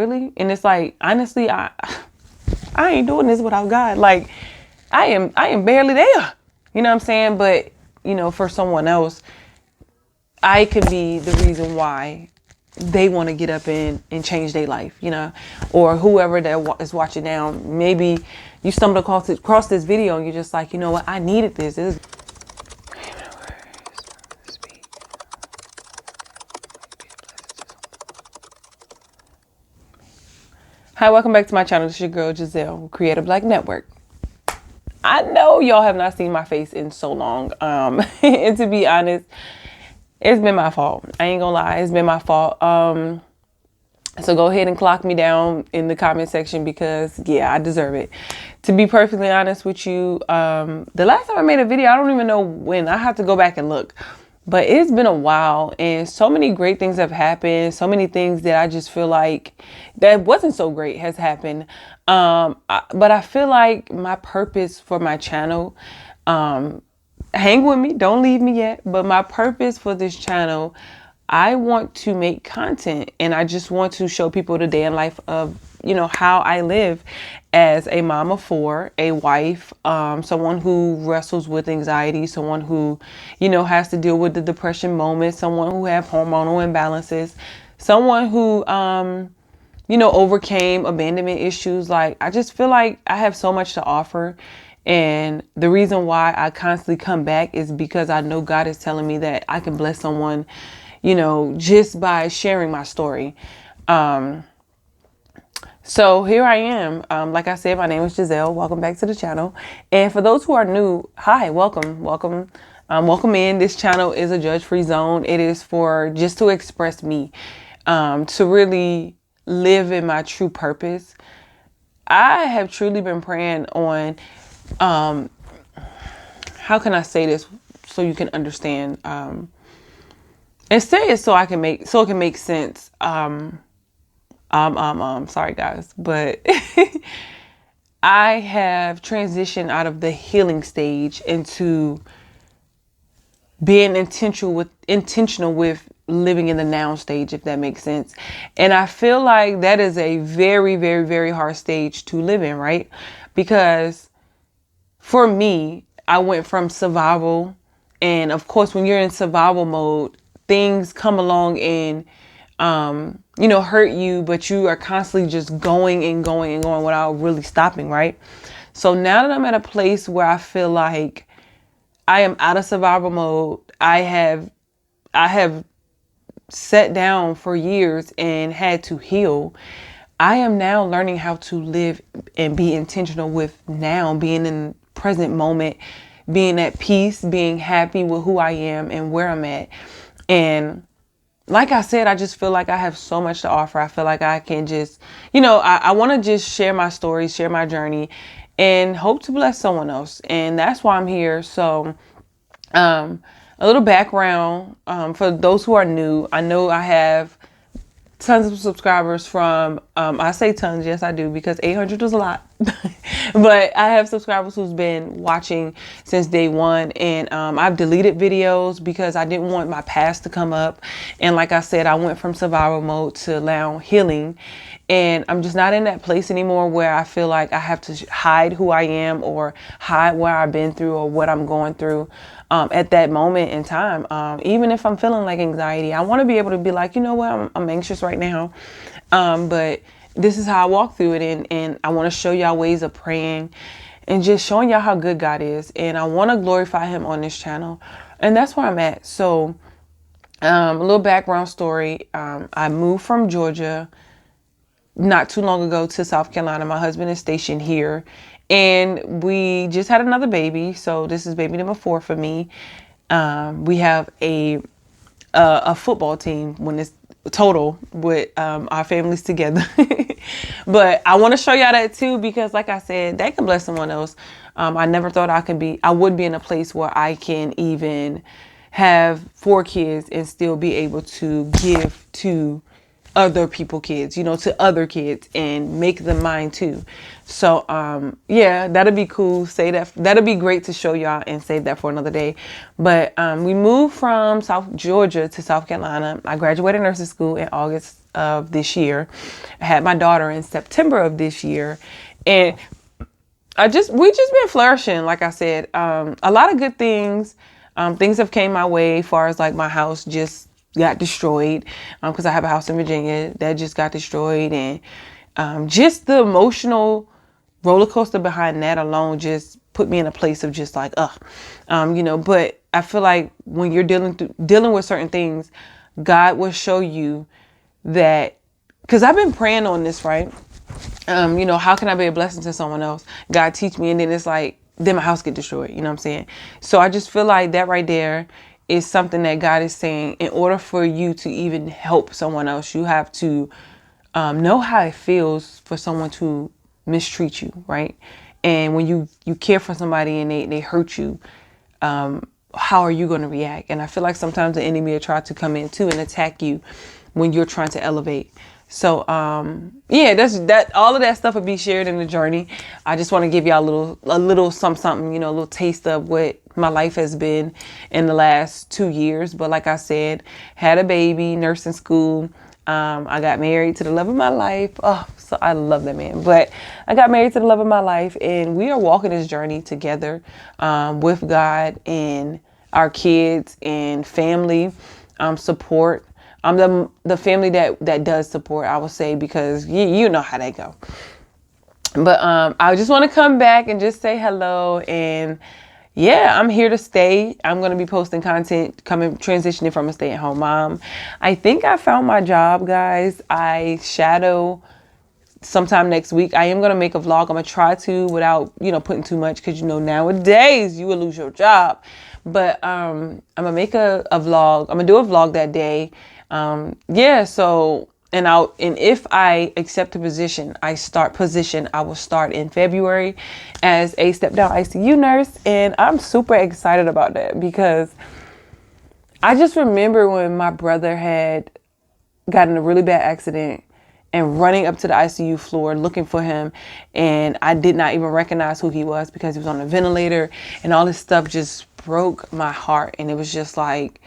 really? And it's like, honestly, I ain't doing this without God. Like, I am barely there. You know what I'm saying? But, you know, for someone else, I could be the reason why they want to get up and change their life, you know, or whoever that is watching now. Maybe you stumbled across this video and you're just like, you know what? I needed this. Hi, welcome back to my channel. This is your girl, Giselle, Creative Black Network. I know y'all have not seen my face in so long. And to be honest, it's been my fault. I ain't gonna lie. It's been my fault. So go ahead and clock me down in the comment section because, yeah, I deserve it. To be perfectly honest with you, the last time I made a video, I don't even know when. I have to go back and look. But it's been a while and so many great things have happened. So many things that I just feel like that wasn't so great has happened. But I feel like my purpose for my channel, hang with me, don't leave me yet. But my purpose for this channel, I want to make content and I just want to show people the day in life of, you know, how I live as a mom of four, a wife, someone who wrestles with anxiety, someone who, you know, has to deal with the depression moments, someone who have hormonal imbalances, someone who, you know, overcame abandonment issues. Like, I just feel like I have so much to offer. And the reason why I constantly come back is because I know God is telling me that I can bless someone, you know, just by sharing my story. So here I am. Like I said, my name is Giselle. Welcome back to the channel. And for those who are new, hi, welcome. Welcome in. This channel is a judge-free zone. It is for just to express me, to really live in my true purpose. I have truly been praying on, how can I say this so you can understand, and say it so it can make sense. Sorry guys, but I have transitioned out of the healing stage into being intentional with living in the now stage, if that makes sense. And I feel like that is a very, very, very hard stage to live in, right? Because for me, I went from survival, and of course, when you're in survival mode, things come along and you know, hurt you, but you are constantly just going and going and going without really stopping, right? So now that I'm at a place where I feel like I am out of survival mode, I have sat down for years and had to heal. I am now learning how to live and be intentional with now, being in the present moment, being at peace, being happy with who I am and where I'm at. And like I said, I just feel like I have so much to offer. I feel like I can just, you know, I want to just share my story, share my journey, and hope to bless someone else. And that's why I'm here. So, a little background, for those who are new. I know I have tons of subscribers from, I say tons, yes I do, because 800 was a lot. But I have subscribers who's been watching since day one, and I've deleted videos because I didn't want my past to come up. And like I said, I went from survival mode to now healing, and I'm just not in that place anymore where I feel like I have to hide who I am or hide where I've been through or what I'm going through at that moment in time. Even if I'm feeling like anxiety, I want to be able to be like, you know what, I'm anxious right now, but this is how I walk through it. And I want to show y'all ways of praying and just showing y'all how good God is. And I want to glorify him on this channel. And that's where I'm at. So a little background story. I moved from Georgia not too long ago to South Carolina. My husband is stationed here, and we just had another baby. So this is baby number 4 for me. We have a football team when it's total with our families together. But I want to show y'all that too, because like I said, that can bless someone else. I never thought I would be in a place where I can even have 4 kids and still be able to give to other people kids, you know, to other kids and make them mine too. So yeah, that'll be cool. Say that, that'll be great to show y'all and save that for another day. But we moved from South Georgia to South Carolina. I graduated nursing school in August of this year. I had my daughter in September of this year, and we just been flourishing. Like I said, a lot of good things. Things have came my way as far as like my house just got destroyed, because I have a house in Virginia that just got destroyed, and just the emotional roller coaster behind that alone just put me in a place of just like, you know. But I feel like when you're dealing with certain things, God will show you that, because I've been praying on this, right? You know, how can I be a blessing to someone else? God teach me, and then it's like, then my house get destroyed. You know what I'm saying? So I just feel like that right there is something that God is saying. In order for you to even help someone else, you have to know how it feels for someone to mistreat you, right? And when you care for somebody and they hurt you, how are you going to react? And I feel like sometimes the enemy will try to come in too and attack you when you're trying to elevate. So, yeah, that all of that stuff will be shared in the journey. I just want to give y'all a little something, you know, a little taste of what my life has been in the last 2 years. But like I said, had a baby, nursing school. I got married to the love of my life. Oh, so I love that man. But I got married to the love of my life, and we are walking this journey together, with God and our kids and family, support. The family that does support, I would say, because you know how they go. But I just want to come back and just say hello, and yeah, I'm here to stay. I'm going to be posting content, transitioning from a stay-at-home mom. I think I found my job, guys. I shadow sometime next week. I am going to make a vlog. I'm going to try to without, you know, putting too much, because, you know, nowadays you will lose your job. But I'm going to make a vlog. I'm going to do a vlog that day. Yeah, so, and if I accept the position, I will start in February as a step down ICU nurse. And I'm super excited about that, because I just remember when my brother had gotten in a really bad accident and running up to the ICU floor looking for him, and I did not even recognize who he was because he was on a ventilator, and all this stuff just broke my heart. And it was just like,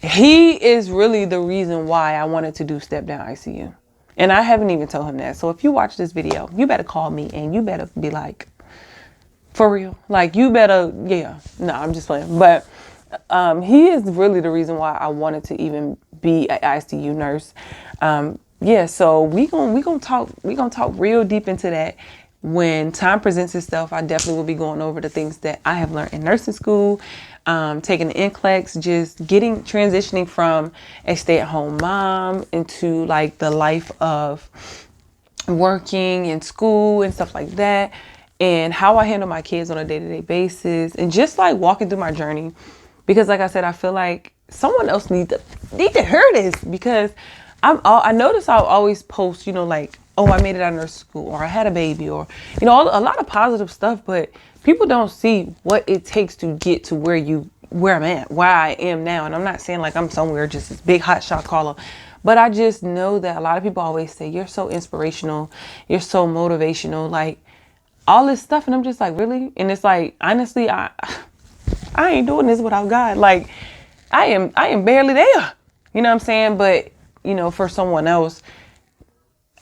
he is really the reason why I wanted to do step down ICU. And I haven't even told him that. So if you watch this video, you better call me and you better be like, for real. Like, you better, yeah. No, I'm just playing. But he is really the reason why I wanted to even be an ICU nurse. Yeah, so we gonna talk real deep into that. When time presents itself, I definitely will be going over the things that I have learned in nursing school, taking the NCLEX, just transitioning from a stay-at-home mom into like the life of working in school and stuff like that, and how I handle my kids on a day-to-day basis, and just like walking through my journey. Because like I said, I feel like someone else need to hear this, because I notice I'll always post, you know, like, oh, I made it out of nursing school, or I had a baby, or, you know, a lot of positive stuff, but people don't see what it takes to get to where I'm at, where I am now. And I'm not saying like I'm somewhere just this big hot shot caller, but I just know that a lot of people always say, you're so inspirational, you're so motivational, like all this stuff. And I'm just like, really? And it's like, honestly, I ain't doing this without God. Like, I am barely there. You know what I'm saying? But, you know, for someone else,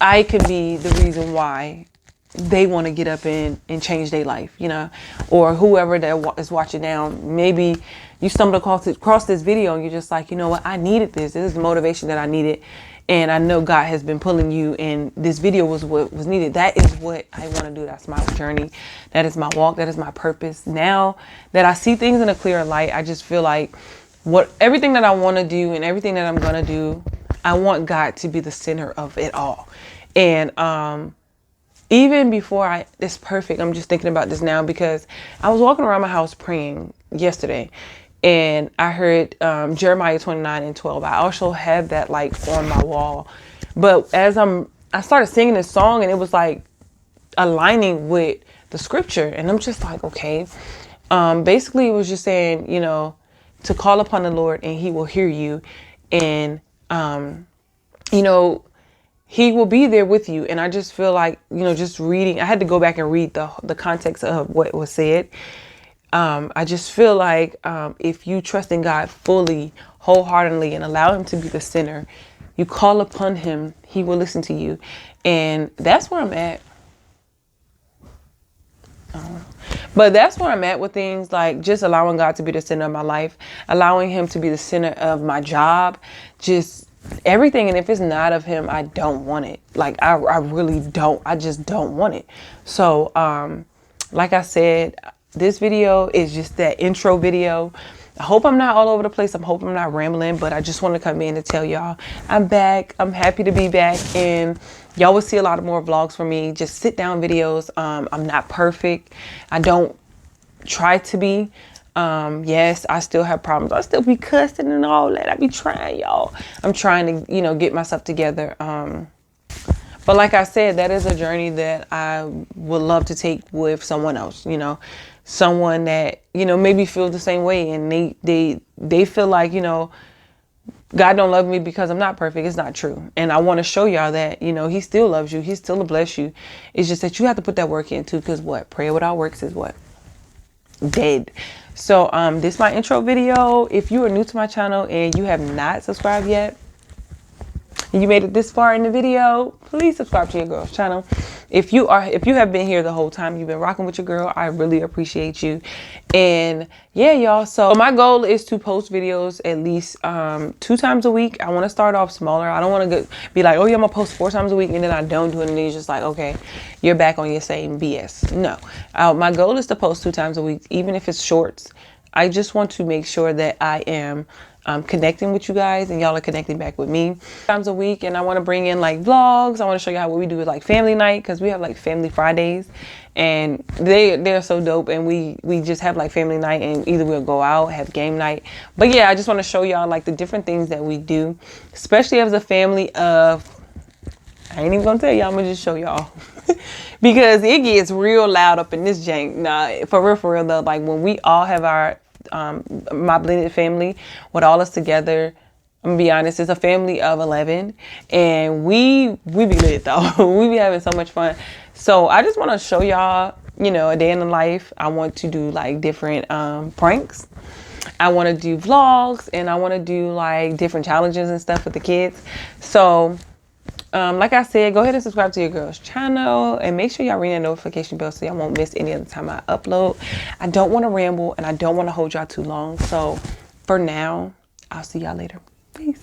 I could be the reason why they want to get up and change their life, you know, or whoever that is watching now. Maybe you stumbled across this video and you're just like, you know what, I needed this. This is the motivation that I needed. And I know God has been pulling you, and this video was what was needed. That is what I want to do. That's my journey. That is my walk. That is my purpose. Now that I see things in a clearer light, I just feel like everything that I want to do and everything that I'm going to do, I want God to be the center of it all. And even before it's perfect, I'm just thinking about this now, because I was walking around my house praying yesterday, and I heard Jeremiah 29:12. I also have that like on my wall. But as I started singing this song, and it was like aligning with the scripture, and I'm just like, okay. Basically, it was just saying, you know, to call upon the Lord and He will hear you, and you know, he will be there with you. And I just feel like, you know, just reading, I had to go back and read the context of what was said. I just feel like if you trust in God fully, wholeheartedly, and allow him to be the center, you call upon him, he will listen to you. And that's where I'm at. But that's where I'm at with things, like just allowing God to be the center of my life, allowing him to be the center of my job, just everything. And if it's not of him, I don't want it. Like I really don't. I just don't want it. So like I said, this video is just that intro video. I hope I'm not all over the place. I'm hoping I'm not rambling, but I just want to come in and tell y'all I'm back. I'm happy to be back, and y'all will see a lot of more vlogs from me. Just sit down videos. I'm not perfect. I don't try to be. Yes, I still have problems. I still be cussing and all that. I be trying, y'all. I'm trying to, you know, get myself together. But like I said, that is a journey that I would love to take with someone else, you know, someone that, you know, maybe feels the same way, and they feel like, you know, God don't love me because I'm not perfect. It's not true. And I want to show y'all that, you know, he still loves you. He still will bless you. It's just that you have to put that work in too, because what? Prayer without works is what? Dead. So this is my intro video. If you are new to my channel and you have not subscribed yet, and you made it this far in the video, please subscribe to your girl's channel. If you have been here the whole time, you've been rocking with your girl, I really appreciate you. And yeah, y'all, so my goal is to post videos at least 2 times a week. I want to start off smaller. I don't want to be like, oh yeah, I'm gonna post 4 times a week, and then I don't do it, and then it's just like, okay, you're back on your same BS. No, my goal is to post 2 times a week, even if it's shorts. I just want to make sure that I am connecting with you guys, and y'all are connecting back with me times a week. And I want to bring in like vlogs. I want to show you how what we do with like family night, because we have like family Fridays, and they're so dope. And we just have like family night, and either we'll go out, have game night. But yeah, I just want to show y'all like the different things that we do, especially as a family of, I ain't even gonna tell y'all, I'm gonna just show y'all because it gets real loud up in this jank. Nah, for real though, like when we all have our my blended family with all us together, I'm gonna be honest, it's a family of 11, and we be lit though. We be having so much fun. So I just want to show y'all, you know, a day in the life. I want to do like different pranks. I want to do vlogs, and I want to do like different challenges and stuff with the kids. So like I said, go ahead and subscribe to your girl's channel, and make sure y'all ring that notification bell so y'all won't miss any other time I upload. I don't want to ramble, and I don't want to hold y'all too long. So for now, I'll see y'all later. Peace.